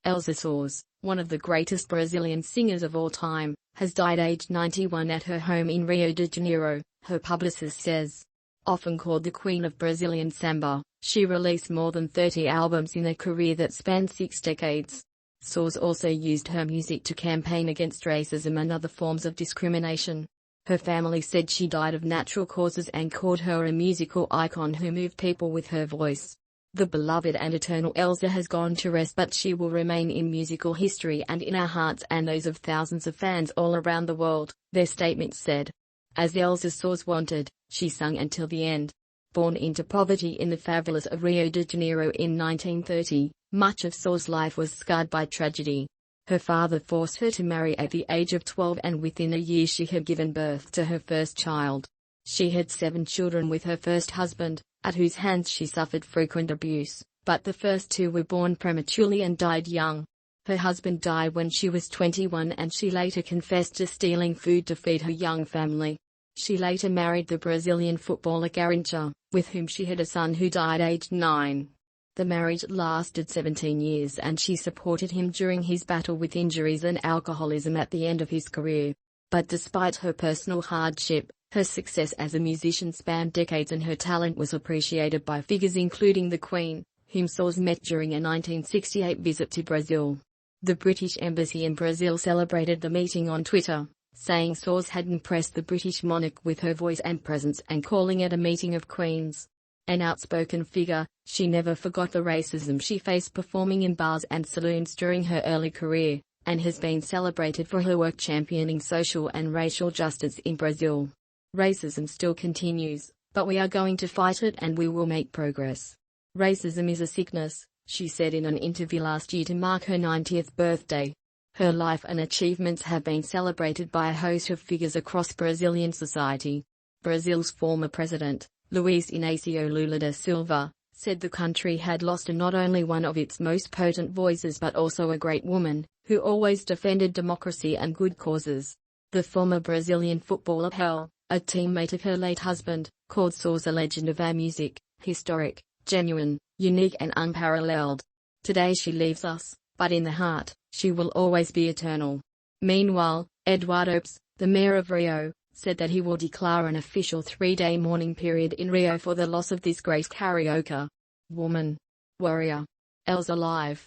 Elza Soares, one of the greatest Brazilian singers of all time, has died aged 91 at her home in Rio de Janeiro, her publicist says. Often called the Queen of Brazilian Samba, she released more than 30 albums in a career that spanned 6 decades. Soares also used her music to campaign against racism and other forms of discrimination. Her family said she died of natural causes and called her a musical icon who moved people with her voice. The beloved and eternal Elza has gone to rest, but she will remain in musical history and in our hearts and those of thousands of fans all around the world, their statement said. As Elza Soares wanted, she sang until the end. Born into poverty in the favelas of Rio de Janeiro in 1930, much of Soares' life was scarred by tragedy. Her father forced her to marry at the age of 12, and within a year she had given birth to her first child. She had 7 children with her first husband, at whose hands she suffered frequent abuse, but the first 2 were born prematurely and died young. Her husband died when she was 21, and she later confessed to stealing food to feed her young family. She later married the Brazilian footballer Garrincha, with whom she had a son who died aged 9. The marriage lasted 17 years, and she supported him during his battle with injuries and alcoholism at the end of his career. But despite her personal hardship, her success as a musician spanned decades, and her talent was appreciated by figures including the Queen, whom Soares met during a 1968 visit to Brazil. The British Embassy in Brazil celebrated the meeting on Twitter, saying Soares had impressed the British monarch with her voice and presence and calling it a meeting of queens. An outspoken figure, she never forgot the racism she faced performing in bars and saloons during her early career, and has been celebrated for her work championing social and racial justice in Brazil. Racism still continues, but we are going to fight it and we will make progress. Racism is a sickness, she said in an interview last year to mark her 90th birthday. Her life and achievements have been celebrated by a host of figures across Brazilian society. Brazil's former president, Luiz Inácio Lula da Silva, said the country had lost not only one of its most potent voices but also a great woman, who always defended democracy and good causes. The former Brazilian footballer Pelé, a teammate of her late husband, called Soares a legend of our music, historic, genuine, unique and unparalleled. Today she leaves us, but in the heart, she will always be eternal. Meanwhile, Eduardo Paes, the mayor of Rio, said that he will declare an official 3-day mourning period in Rio for the loss of this great karaoke woman. Warrior. Elza Live.